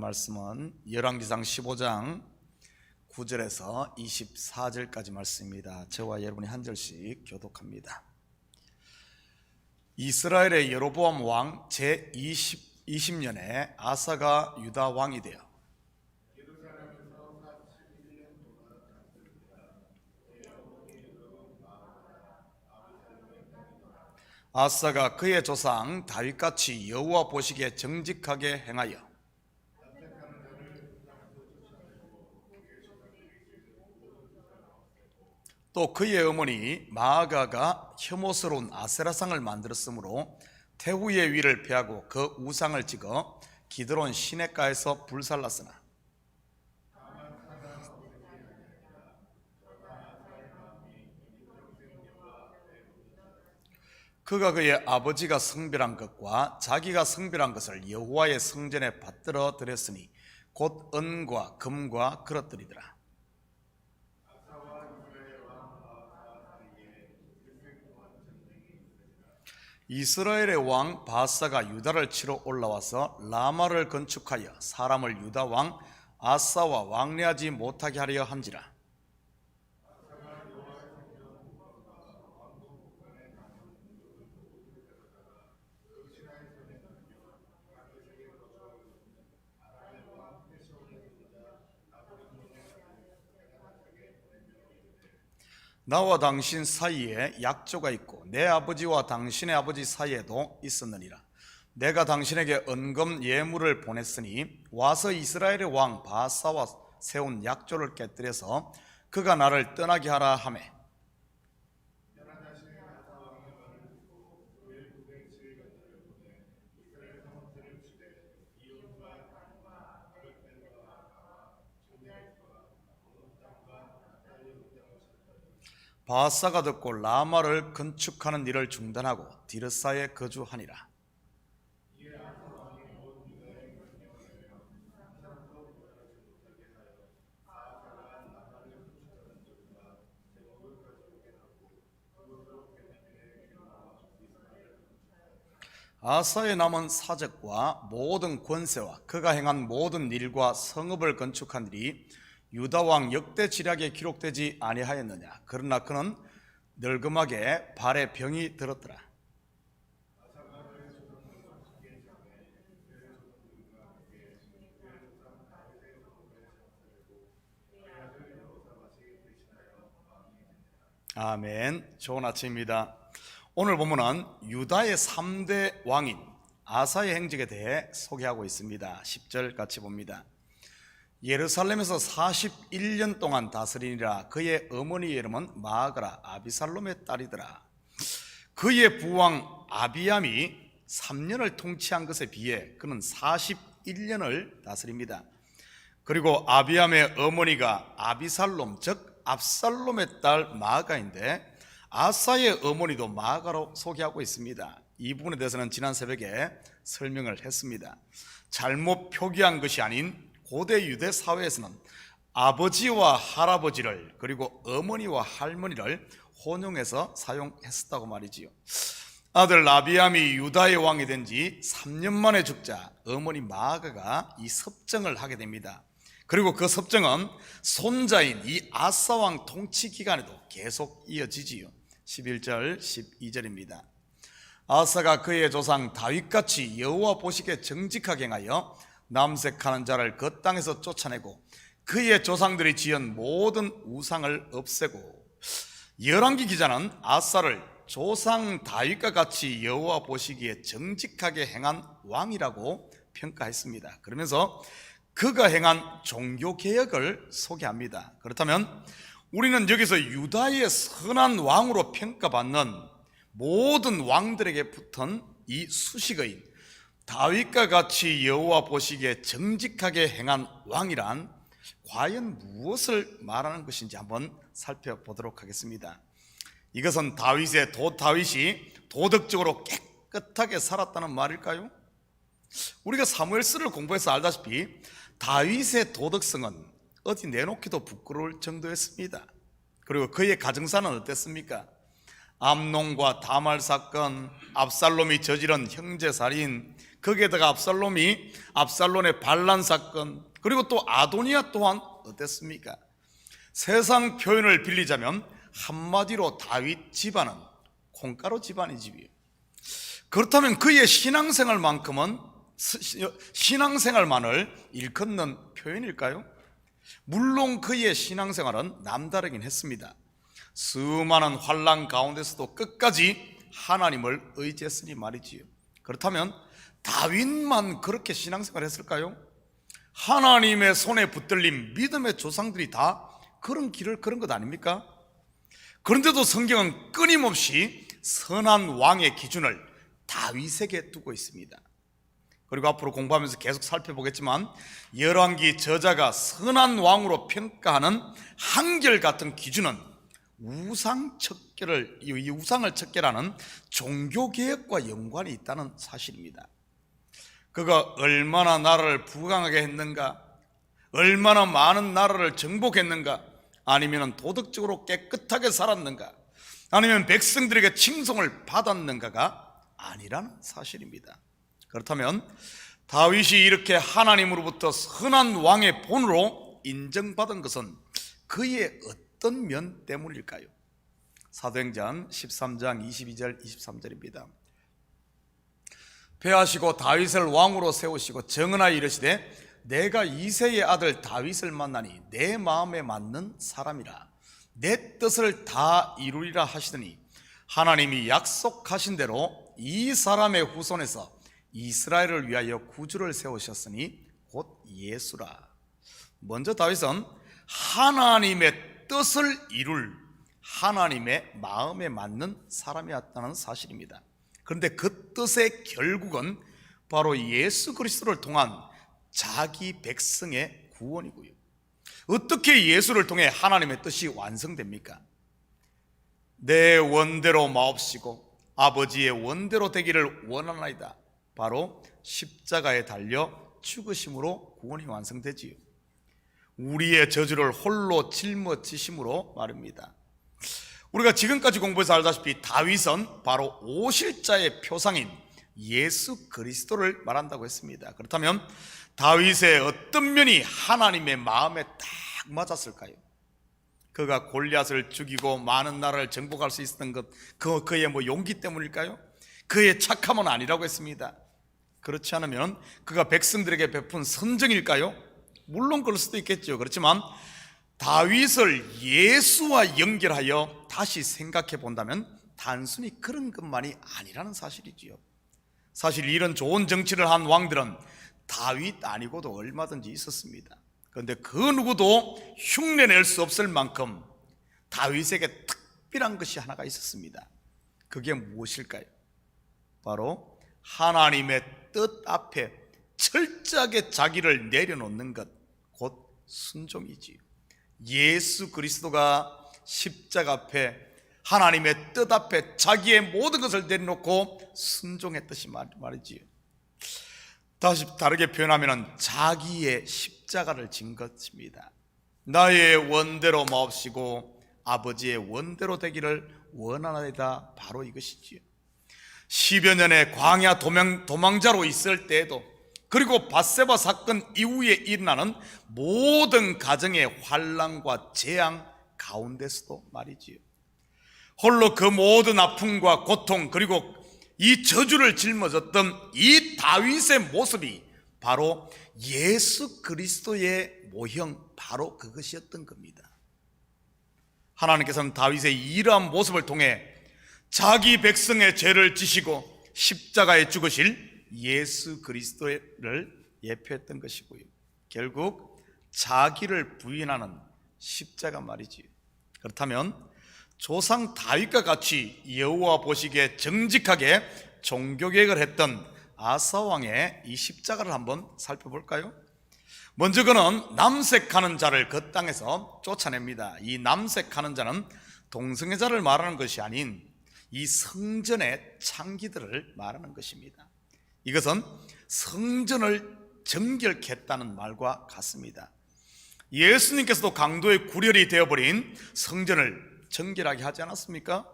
말씀은 열왕기상 15장 9절에서 24절까지 말씀입니다. 저와 여러분이 한 절씩 교독합니다. 이스라엘의 여로보암 왕 제20년에 아사가 유다 왕이 되어 아사가 그의 조상 다윗같이 여호와 보시기에 정직하게 행하여 또 그의 어머니 마아가가 혐오스러운 아세라상을 만들었으므로 태후의 위를 폐하고 그 우상을 찍어 기드론 시냇가에서 불살랐으나 그가 그의 아버지가 성별한 것과 자기가 성별한 것을 여호와의 성전에 받들어 드렸으니 곧 은과 금과 그릇들이더라. 이스라엘의 왕 바사가 유다를 치러 올라와서 라마를 건축하여 사람을 유다 왕 아사와 왕래하지 못하게 하려 함지라. 나와 당신 사이에 약조가 있고 내 아버지와 당신의 아버지 사이에도 있었느니라. 내가 당신에게 은금 예물을 보냈으니 와서 이스라엘의 왕 바사와 세운 약조를 깨뜨려서 그가 나를 떠나게 하라 하매 바사가 듣고 라마를 건축하는 일을 중단하고 디르사에 거주하니라. 아사의 남은 사적과 모든 권세와 그가 행한 모든 일과 성읍을 건축한 일이 유다 왕 역대 지략에 기록되지 아니하였느냐. 그러나 그는 늙음하게 발에 병이 들었더라. 아멘. 좋은 아침입니다. 오늘 본문은 유다의 3대 왕인 아사의 행적에 대해 소개하고 있습니다. 10절 같이 봅니다. 예루살렘에서 41년 동안 다스리니라. 그의 어머니의 이름은 마아가라 아비살롬의 딸이더라. 그의 부왕 아비암이 3년을 통치한 것에 비해 그는 41년을 다스립니다. 그리고 아비암의 어머니가 아비살롬 즉 압살롬의 딸 마아가인데 아사의 어머니도 마아가로 소개하고 있습니다. 이 부분에 대해서는 지난 새벽에 설명을 했습니다. 잘못 표기한 것이 아닌 고대 유대 사회에서는 아버지와 할아버지를 그리고 어머니와 할머니를 혼용해서 사용했었다고 말이지요. 아들 아비암이 유다의 왕이 된 지 3년 만에 죽자 어머니 마아가가 이 섭정을 하게 됩니다. 그리고 그 섭정은 손자인 이 아사 왕 통치 기간에도 계속 이어지지요. 11절 12절입니다. 아사가 그의 조상 다윗같이 여호와 보시기에 정직하게 행하여 남색하는 자를 그 땅에서 쫓아내고 그의 조상들이 지은 모든 우상을 없애고, 열왕기 기자는 아사를 조상 다윗과 같이 여호와 보시기에 정직하게 행한 왕이라고 평가했습니다. 그러면서 그가 행한 종교개혁을 소개합니다. 그렇다면 우리는 여기서 유다의 선한 왕으로 평가받는 모든 왕들에게 붙은 이 수식어인 다윗과 같이 여호와 보시기에 정직하게 행한 왕이란 과연 무엇을 말하는 것인지 한번 살펴보도록 하겠습니다. 이것은 다윗이 도덕적으로 깨끗하게 살았다는 말일까요? 우리가 사무엘서를 공부해서 알다시피 다윗의 도덕성은 어디 내놓기도 부끄러울 정도였습니다. 그리고 그의 가정사는 어땠습니까? 암논과 다말 사건, 압살롬이 저지른 형제살인, 거기에다가 압살롬의 반란 사건, 그리고 또 아도니아 또한 어땠습니까? 세상 표현을 빌리자면 한마디로 다윗 집안은 콩가루 집안의 집이에요. 그렇다면 그의 신앙생활만을 일컫는 표현일까요? 물론 그의 신앙생활은 남다르긴 했습니다. 수많은 환난 가운데서도 끝까지 하나님을 의지했으니 말이지요. 그렇다면 다윗만 그렇게 신앙생활을 했을까요? 하나님의 손에 붙들린 믿음의 조상들이 다 그런 길을 걸은 것 아닙니까? 그런데도 성경은 끊임없이 선한 왕의 기준을 다윗에게 두고 있습니다. 그리고 앞으로 공부하면서 계속 살펴보겠지만 열왕기 저자가 선한 왕으로 평가하는 한결같은 기준은 우상을 척결하는 종교개혁과 연관이 있다는 사실입니다. 그가 얼마나 나라를 부강하게 했는가, 얼마나 많은 나라를 정복했는가, 아니면 도덕적으로 깨끗하게 살았는가, 아니면 백성들에게 칭송을 받았는가가 아니라는 사실입니다. 그렇다면 다윗이 이렇게 하나님으로부터 선한 왕의 본으로 인정받은 것은 그의 어떤 면 때문일까요? 사도행전 13장 22절 23절입니다. 패하시고 다윗을 왕으로 세우시고 정언하여 이르시되 내가 이새의 아들 다윗을 만나니 내 마음에 맞는 사람이라 내 뜻을 다 이루리라 하시더니 하나님이 약속하신 대로 이 사람의 후손에서 이스라엘을 위하여 구주를 세우셨으니 곧 예수라. 먼저 다윗은 하나님의 뜻을 이룰 하나님의 마음에 맞는 사람이었다는 사실입니다. 그런데 그 뜻의 결국은 바로 예수 그리스도를 통한 자기 백성의 구원이고요. 어떻게 예수를 통해 하나님의 뜻이 완성됩니까? 내 원대로 마옵시고 아버지의 원대로 되기를 원하나이다. 바로 십자가에 달려 죽으심으로 구원이 완성되지요. 우리의 저주를 홀로 짊어지심으로 말입니다. 우리가 지금까지 공부해서 알다시피 다윗은 바로 오실자의 표상인 예수 그리스도를 말한다고 했습니다. 그렇다면 다윗의 어떤 면이 하나님의 마음에 딱 맞았을까요? 그가 골리앗을 죽이고 많은 나라를 정복할 수 있었던 것, 그의 용기 때문일까요? 그의 착함은 아니라고 했습니다. 그렇지 않으면 그가 백성들에게 베푼 선정일까요? 물론 그럴 수도 있겠죠. 그렇지만 다윗을 예수와 연결하여 다시 생각해 본다면 단순히 그런 것만이 아니라는 사실이지요. 사실 이런 좋은 정치를 한 왕들은 다윗 아니고도 얼마든지 있었습니다. 그런데 그 누구도 흉내낼 수 없을 만큼 다윗에게 특별한 것이 하나가 있었습니다. 그게 무엇일까요? 바로 하나님의 뜻 앞에 철저하게 자기를 내려놓는 것, 곧 순종이지요. 예수 그리스도가 십자가 앞에 하나님의 뜻 앞에 자기의 모든 것을 내려놓고 순종했듯이 말이지요. 다시 다르게 표현하면 자기의 십자가를 진 것입니다. 나의 원대로 마옵시고 아버지의 원대로 되기를 원하나이다. 바로 이것이지요. 10여 년의 광야 도망자로 있을 때에도, 그리고 밧세바 사건 이후에 일어나는 모든 가정의 환난과 재앙 가운데서도 말이지요. 홀로 그 모든 아픔과 고통, 그리고 이 저주를 짊어졌던 이 다윗의 모습이 바로 예수 그리스도의 모형, 바로 그것이었던 겁니다. 하나님께서는 다윗의 이러한 모습을 통해 자기 백성의 죄를 지시고 십자가에 죽으실 예수 그리스도를 예표했던 것이고요. 결국 자기를 부인하는 십자가 말이지요. 그렇다면 조상 다윗과 같이 여호와 보시기에 정직하게 종교개혁을 했던 아사 왕의 이 십자가를 한번 살펴볼까요? 먼저 그는 남색하는 자를 그 땅에서 쫓아냅니다. 이 남색하는 자는 동성애자를 말하는 것이 아닌 이 성전의 창기들을 말하는 것입니다. 이것은 성전을 정결케 했다는 말과 같습니다. 예수님께서도 강도의 구렬이 되어버린 성전을 정결하게 하지 않았습니까?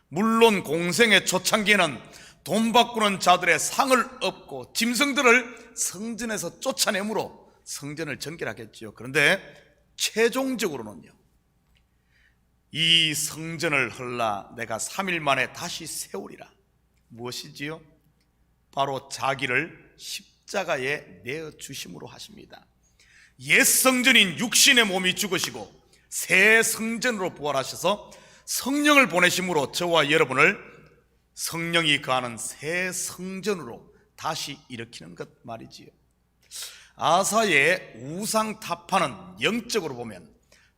물론 공생의 초창기에는 돈 바꾸는 자들의 상을 엎고 짐승들을 성전에서 쫓아내므로 성전을 정결하겠지요. 그런데 최종적으로는요, 이 성전을 헐라 내가 3일 만에 다시 세우리라. 무엇이지요? 바로 자기를 십자가에 내어주심으로 하십니다. 옛 성전인 육신의 몸이 죽으시고 새 성전으로 부활하셔서 성령을 보내심으로 저와 여러분을 성령이 거하는 새 성전으로 다시 일으키는 것 말이지요. 아사의 우상 타파는 영적으로 보면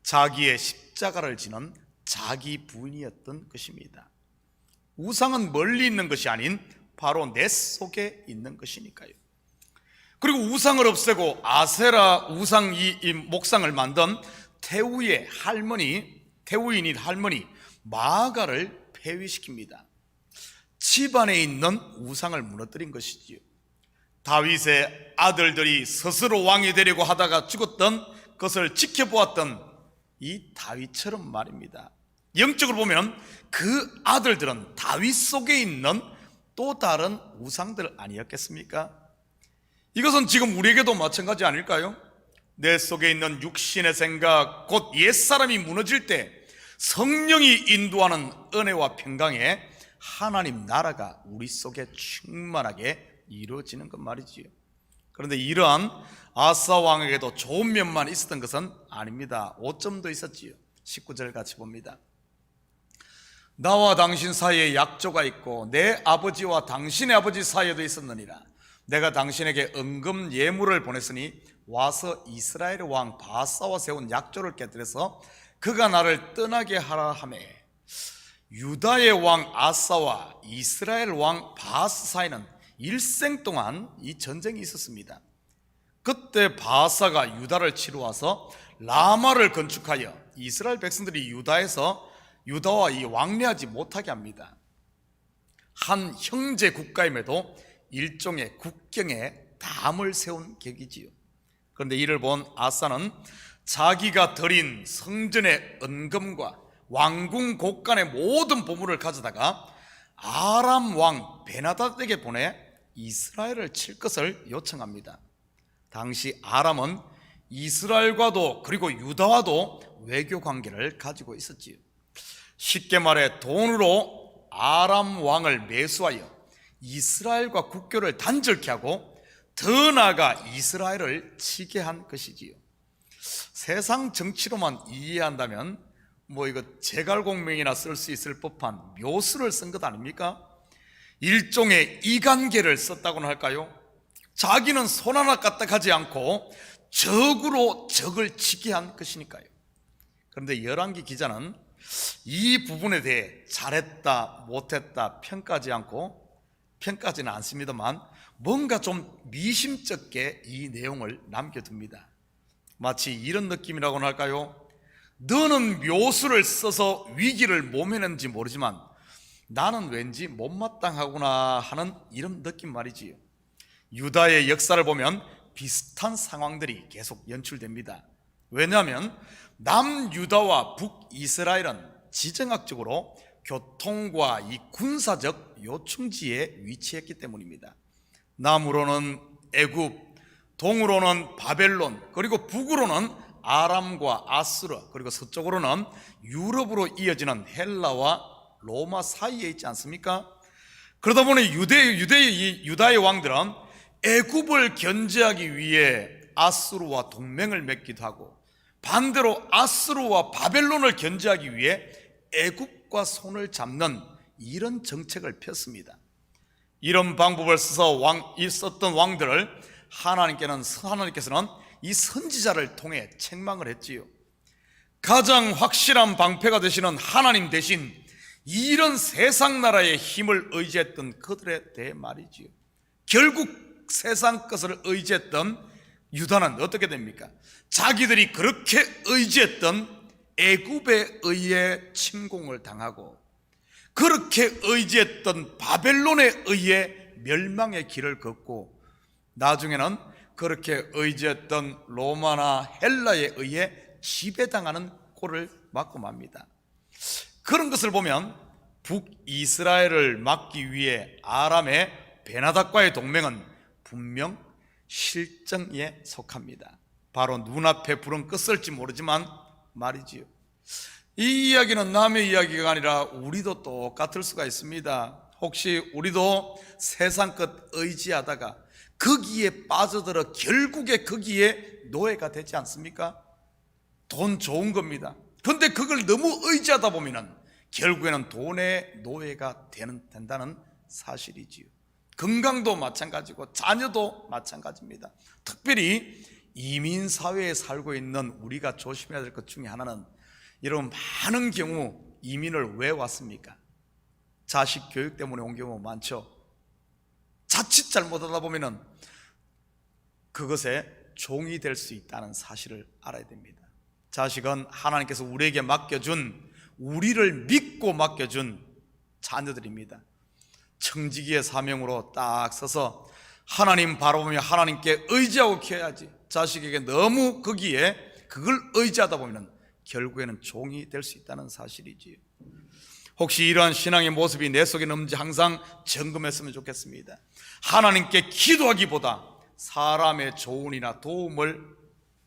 자기의 십자가를 지는 자기 부인이었던 것입니다. 우상은 멀리 있는 것이 아닌 바로 내 속에 있는 것이니까요. 그리고 우상을 없애고 아세라 우상 이 목상을 만든 태우의 할머니, 태우인인 할머니 마아가를 폐위시킵니다. 집안에 있는 우상을 무너뜨린 것이지요. 다윗의 아들들이 스스로 왕이 되려고 하다가 죽었던 것을 지켜보았던 이 다윗처럼 말입니다. 영적으로 보면 그 아들들은 다윗 속에 있는 또 다른 우상들 아니었겠습니까? 이것은 지금 우리에게도 마찬가지 아닐까요? 내 속에 있는 육신의 생각, 곧 옛사람이 무너질 때 성령이 인도하는 은혜와 평강에 하나님 나라가 우리 속에 충만하게 이루어지는 것 말이지요. 그런데 이러한 아사 왕에게도 좋은 면만 있었던 것은 아닙니다. 오점도 있었지요. 19절 같이 봅니다. 나와 당신 사이에 약조가 있고 내 아버지와 당신의 아버지 사이에도 있었느니라. 내가 당신에게 은금 예물을 보냈으니 와서 이스라엘 왕 바사와 세운 약조를 깨뜨려서 그가 나를 떠나게 하라 하매, 유다의 왕 아사와 이스라엘 왕 바사 사이는 일생 동안 이 전쟁이 있었습니다. 그때 바사가 유다를 치러 와서 라마를 건축하여 이스라엘 백성들이 유다와 이 왕래하지 못하게 합니다. 한 형제 국가임에도 일종의 국경에 담을 세운 격이지요. 그런데 이를 본 아사는 자기가 드린 성전의 은금과 왕궁 곳간의 모든 보물을 가져다가 아람 왕 베나닷에게 보내 이스라엘을 칠 것을 요청합니다. 당시 아람은 이스라엘과도 그리고 유다와도 외교 관계를 가지고 있었지요. 쉽게 말해 돈으로 아람 왕을 매수하여 이스라엘과 국교를 단절케 하고 더 나아가 이스라엘을 치게 한 것이지요. 세상 정치로만 이해한다면 이거 제갈공명이나 쓸 수 있을 법한 묘수를 쓴 것 아닙니까? 일종의 이간계를 썼다고는 할까요? 자기는 손 하나 까딱하지 않고 적으로 적을 치게 한 것이니까요. 그런데 열왕기 기자는 이 부분에 대해 잘했다 못했다 평가하지는 않습니다만 뭔가 좀 미심쩍게 이 내용을 남겨둡니다. 마치 이런 느낌이라고는 할까요? 너는 묘수를 써서 위기를 모면했는지 모르지만 나는 왠지 못마땅하구나 하는 이런 느낌 말이지요. 유다의 역사를 보면 비슷한 상황들이 계속 연출됩니다. 왜냐하면 남유다와 북이스라엘은 지정학적으로 교통과 이 군사적 요충지에 위치했기 때문입니다. 남으로는 애굽, 동으로는 바벨론, 그리고 북으로는 아람과 아수르, 그리고 서쪽으로는 유럽으로 이어지는 헬라와 로마 사이에 있지 않습니까? 그러다 보니 유다의 왕들은 애굽을 견제하기 위해 아수르와 동맹을 맺기도 하고 반대로 아수르와 바벨론을 견제하기 위해 애굽과 손을 잡는 이런 정책을 폈습니다. 이런 방법을 써서 썼던 왕들을 하나님께서는 이 선지자를 통해 책망을 했지요. 가장 확실한 방패가 되시는 하나님 대신 이런 세상 나라의 힘을 의지했던 그들에 대해 말이지요. 결국 세상 것을 의지했던 유다는 어떻게 됩니까? 자기들이 그렇게 의지했던 애굽에 의해 침공을 당하고 그렇게 의지했던 바벨론에 의해 멸망의 길을 걷고 나중에는 그렇게 의지했던 로마나 헬라에 의해 지배당하는 꼴을 맞고 맙니다. 그런 것을 보면 북이스라엘을 막기 위해 아람의 베나닥과의 동맹은 분명 실정에 속합니다. 바로 눈앞에 불은 껐을지 모르지만 말이지요. 이 이야기는 남의 이야기가 아니라 우리도 똑같을 수가 있습니다. 혹시 우리도 세상 것 의지하다가 거기에 빠져들어 결국에 거기에 노예가 되지 않습니까? 돈 좋은 겁니다. 그런데 그걸 너무 의지하다 보면은 결국에는 돈의 노예가 된다는 사실이지요. 건강도 마찬가지고 자녀도 마찬가지입니다. 특별히 이민사회에 살고 있는 우리가 조심해야 될 것 중에 하나는, 이런 많은 경우 이민을 왜 왔습니까? 자식 교육 때문에 온 경우 많죠. 자칫 잘못하다 보면은 그것에 종이 될 수 있다는 사실을 알아야 됩니다. 자식은 하나님께서 우리에게 맡겨준, 우리를 믿고 맡겨준 자녀들입니다. 청지기의 사명으로 딱 서서 하나님 바라보며 하나님께 의지하고 키워야지, 자식에게 너무 거기에 그걸 의지하다 보면 결국에는 종이 될 수 있다는 사실이지요. 혹시 이러한 신앙의 모습이 내 속에 없는지 항상 점검했으면 좋겠습니다. 하나님께 기도하기보다 사람의 조언이나 도움을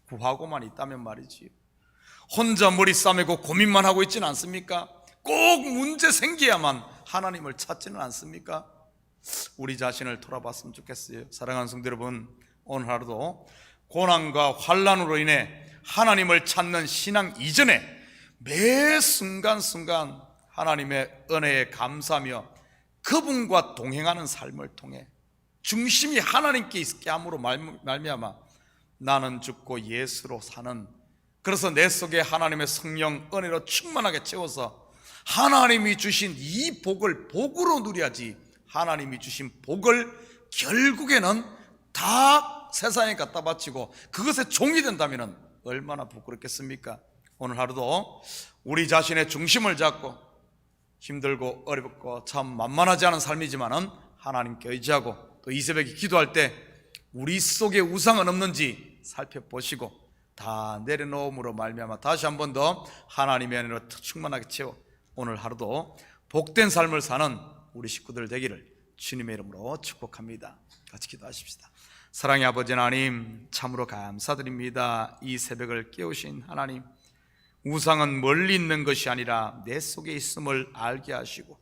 구하고만 있다면 말이지요. 혼자 머리 싸매고 고민만 하고 있지는 않습니까? 꼭 문제 생겨야만 하나님을 찾지는 않습니까? 우리 자신을 돌아봤으면 좋겠어요. 사랑하는 성도 여러분, 오늘 하루도 고난과 환난으로 인해 하나님을 찾는 신앙 이전에 매 순간순간 하나님의 은혜에 감사하며 그분과 동행하는 삶을 통해 중심이 하나님께 있게 함으로 말미암아 나는 죽고 예수로 사는, 그래서 내 속에 하나님의 성령 은혜로 충만하게 채워서 하나님이 주신 이 복을 복으로 누려야지, 하나님이 주신 복을 결국에는 다 세상에 갖다 바치고 그것에 종이 된다면 얼마나 부끄럽겠습니까? 오늘 하루도 우리 자신의 중심을 잡고 힘들고 어렵고 참 만만하지 않은 삶이지만은 하나님께 의지하고, 또 이 새벽에 기도할 때 우리 속에 우상은 없는지 살펴보시고 다 내려놓음으로 말미암아 다시 한 번 더 하나님의 은혜로 충만하게 채워 오늘 하루도 복된 삶을 사는 우리 식구들 되기를 주님의 이름으로 축복합니다. 같이 기도하십시다. 사랑의 아버지 하나님, 참으로 감사드립니다. 이 새벽을 깨우신 하나님, 우상은 멀리 있는 것이 아니라 내 속에 있음을 알게 하시고,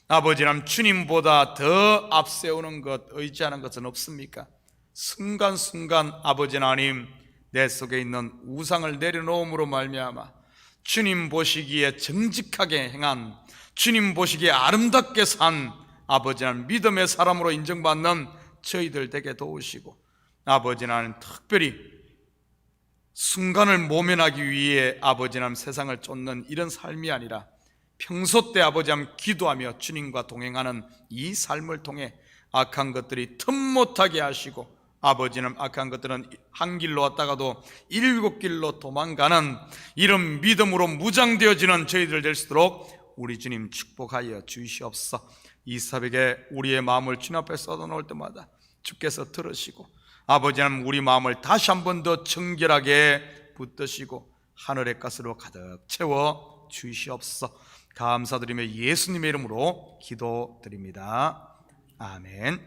아버지 하나님, 주님보다 더 앞세우는 것, 의지하는 것은 없습니까? 순간순간 아버지 하나님, 내 속에 있는 우상을 내려놓음으로 말미암아 주님 보시기에 정직하게 행한, 주님 보시기에 아름답게 산 아버지 하나님, 믿음의 사람으로 인정받는 저희들 되게 도우시고, 아버지 하나님, 특별히 순간을 모면하기 위해 아버지 하나님 세상을 쫓는 이런 삶이 아니라 평소 때 아버지 하나님 기도하며 주님과 동행하는 이 삶을 통해 악한 것들이 틈 못하게 하시고, 아버지 하나님 악한 것들은 한 길로 왔다가도 7길로 도망가는 이런 믿음으로 무장되어지는 저희들 될 수 있도록 우리 주님 축복하여 주시옵소서. 이 새벽에 우리의 마음을 주님 앞에 쏟아놓을 때마다 주께서 들으시고, 아버지 하나님 우리 마음을 다시 한 번 더 정결하게 붙드시고 하늘의 가스로 가득 채워 주시옵소서. 감사드리며 예수님의 이름으로 기도드립니다. 아멘.